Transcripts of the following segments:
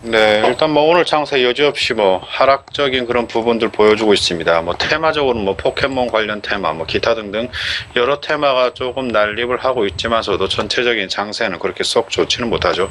네, 일단 뭐 오늘 장세 여지없이 뭐 하락적인 그런 부분들 보여주고 있습니다. 뭐 테마적으로는 뭐 포켓몬 관련 테마, 뭐 기타 등등 여러 테마가 조금 난립을 하고 있지만서도 전체적인 장세는 그렇게 썩 좋지는 못하죠.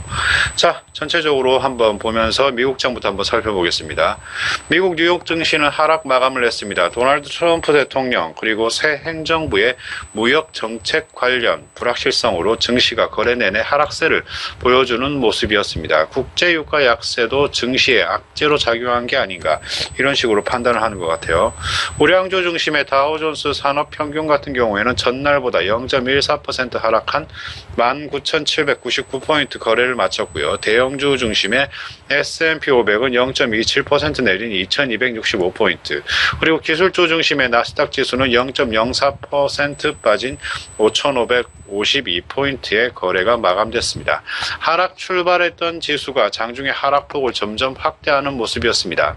자, 전체적으로 한번 보면서 미국장부터 한번 살펴보겠습니다. 미국 뉴욕 증시는 하락 마감을 했습니다. 도널드 트럼프 대통령 그리고 새 행정부의 무역 정책 관련 불확실성으로 증시가 거래 내내 하락세를 보여주는 모습이었습니다. 국제유가 약세도 증시에 악재로 작용한 게 아닌가 이런 식으로 판단을 하는 것 같아요. 우량주 중심의 다우존스 산업평균 같은 경우에는 전날보다 0.14% 하락한 19,799포인트 거래를 마쳤고요. 대형주 중심의 S&P 500은 0.27% 내린 2,265포인트, 그리고 기술주 중심의 나스닥 지수는 0.04% 빠진 5,552포인트의 거래가 마감됐습니다. 하락 출발했던 지수가 장중에 하락폭을 점점 확대하는 모습이었습니다.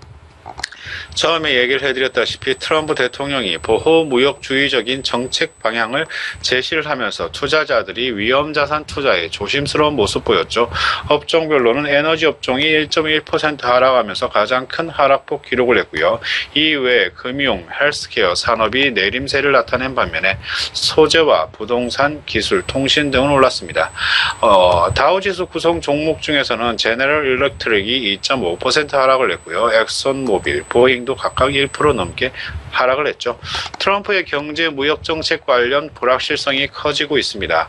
처음에 얘기를 해드렸다시피 트럼프 대통령이 보호무역주의적인 정책 방향을 제시를 하면서 투자자들이 위험자산 투자에 조심스러운 모습 보였죠. 업종별로는 에너지 업종이 1.1% 하락하면서 가장 큰 하락폭 기록을 했고요. 이외에 금융, 헬스케어 산업이 내림세를 나타낸 반면에 소재와 부동산, 기술, 통신 등은 올랐습니다. 다우지수 구성 종목 중에서는 제너럴 일렉트릭이 2.5% 하락을 했고요. 엑선모빌, 보잉도 각각 1% 넘게 하락을 했죠. 트럼프의 경제 무역 정책 관련 불확실성이 커지고 있습니다.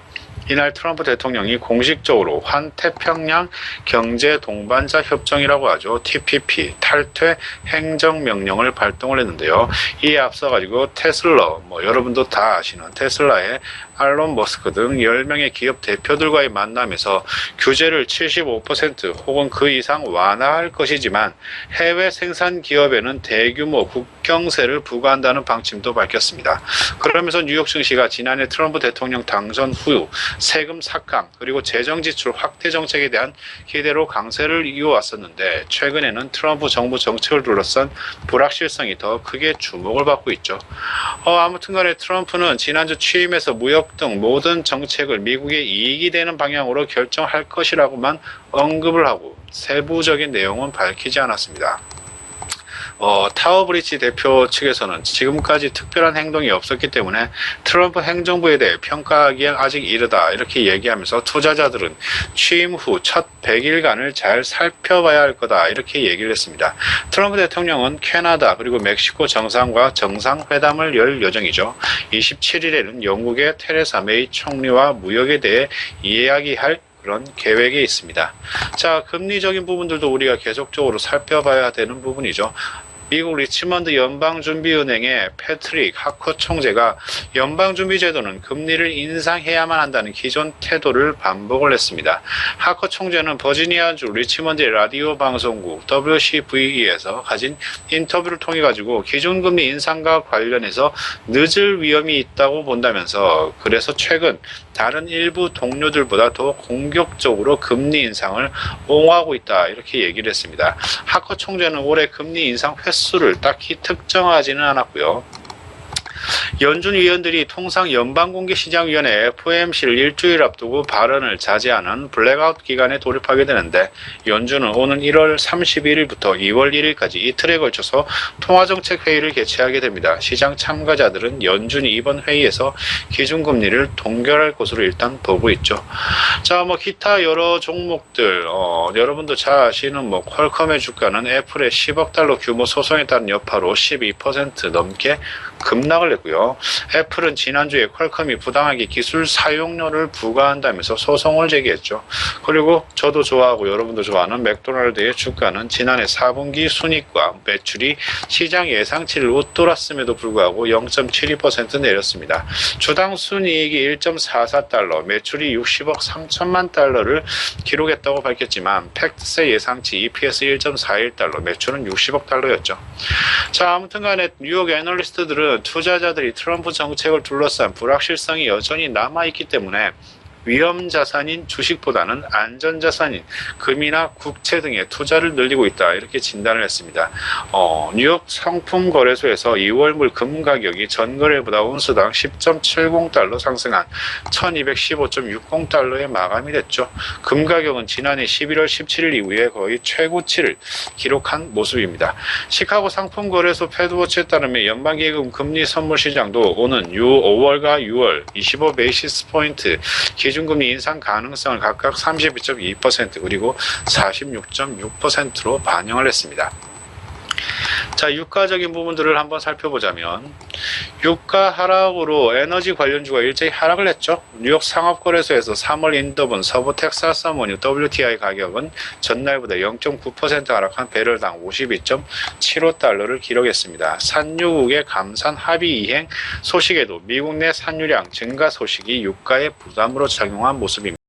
이날 트럼프 대통령이 공식적으로 환태평양 경제 동반자 협정이라고 하죠. TPP 탈퇴 행정명령을 발동을 했는데요. 이에 앞서 가지고 테슬라, 여러분도 다 아시는 테슬라의 알론 머스크 등 10명의 기업 대표들과의 만남에서 규제를 75% 혹은 그 이상 완화할 것이지만 해외 생산 기업에는 대규모 국경세를 부과한다는 방침도 밝혔습니다. 그러면서 뉴욕 증시가 지난해 트럼프 대통령 당선 후 세금 삭감 그리고 재정 지출 확대 정책에 대한 기대로 강세를 이어왔었는데 최근에는 트럼프 정부 정책을 둘러싼 불확실성이 더 크게 주목을 받고 있죠. 아무튼 간에 트럼프는 지난주 취임에서 무역 등 모든 정책을 미국의 이익이 되는 방향으로 결정할 것이라고만 언급을 하고 세부적인 내용은 밝히지 않았습니다. 타워브리지 대표 측에서는 지금까지 특별한 행동이 없었기 때문에 트럼프 행정부에 대해 평가하기엔 아직 이르다 이렇게 얘기하면서 투자자들은 취임 후 첫 100일간을 잘 살펴봐야 할 거다 이렇게 얘기를 했습니다. 트럼프 대통령은 캐나다 그리고 멕시코 정상과 정상회담을 열 예정이죠. 27일에는 영국의 테레사 메이 총리와 무역에 대해 이야기할 그런 계획이 있습니다. 자, 금리적인 부분들도 우리가 계속적으로 살펴봐야 되는 부분이죠. 미국 리치먼드 연방준비은행의 패트릭 하커 총재가 연방준비제도는 금리를 인상해야만 한다는 기존 태도를 반복을 했습니다. 하커 총재는 버지니아주 리치먼드의 라디오 방송국 WCVE에서 가진 인터뷰를 통해 가지고 기준금리 인상과 관련해서 늦을 위험이 있다고 본다면서 그래서 최근 다른 일부 동료들보다 더 공격적으로 금리 인상을 옹호하고 있다 이렇게 얘기를 했습니다. 하커 총재는 올해 금리 인상 횟수를 딱히 특정하지는 않았고요. 연준 위원들이 통상 연방공개시장위원회 FOMC를 일주일 앞두고 발언을 자제하는 블랙아웃 기간에 돌입하게 되는데 연준은 오는 1월 31일부터 2월 1일까지 이틀에 걸쳐서 통화정책회의를 개최하게 됩니다. 시장 참가자들은 연준이 이번 회의에서 기준금리를 동결할 것으로 일단 보고 있죠. 자, 기타 여러 종목들 여러분도 잘 아시는 퀄컴의 주가는 애플의 10억 달러 규모 소송에 따른 여파로 12% 넘게 급락을 했고요. 애플은 지난주에 퀄컴이 부당하게 기술 사용료를 부과한다면서 소송을 제기했죠. 그리고 저도 좋아하고 여러분도 좋아하는 맥도날드의 주가는 지난해 4분기 순이익과 매출이 시장 예상치를 웃돌았음에도 불구하고 0.72% 내렸습니다. 주당 순이익이 1.44달러, 매출이 60억 3천만 달러를 기록했다고 밝혔지만 팩트세 예상치 EPS 1.41달러, 매출은 60억 달러였죠. 자, 아무튼 간에 뉴욕 애널리스트들은 투자자들이 트럼프 정책을 둘러싼 불확실성이 여전히 남아있기 때문에 위험 자산인 주식보다는 안전 자산인 금이나 국채 등의 투자를 늘리고 있다. 이렇게 진단을 했습니다. 뉴욕 상품 거래소에서 2월 물 금 가격이 전거래보다 온스당 10.70달러 상승한 1215.60달러에 마감이 됐죠. 금 가격은 지난해 11월 17일 이후에 거의 최고치를 기록한 모습입니다. 시카고 상품 거래소 패드워치에 따르면 연방기금 금리 선물 시장도 오는 5월과 6월 25 베이시스 포인트 기준금리 인상 가능성을 각각 32.2% 그리고 46.6%로 반영을 했습니다. 자, 유가적인 부분들을 한번 살펴보자면 유가 하락으로 에너지 관련주가 일제히 하락을 했죠. 뉴욕 상업거래소에서 3월 인더분 서부 텍사스 원유 WTI 가격은 전날보다 0.9% 하락한 배럴당 52.75달러를 기록했습니다. 산유국의 감산 합의 이행 소식에도 미국 내 산유량 증가 소식이 유가에 부담으로 작용한 모습입니다.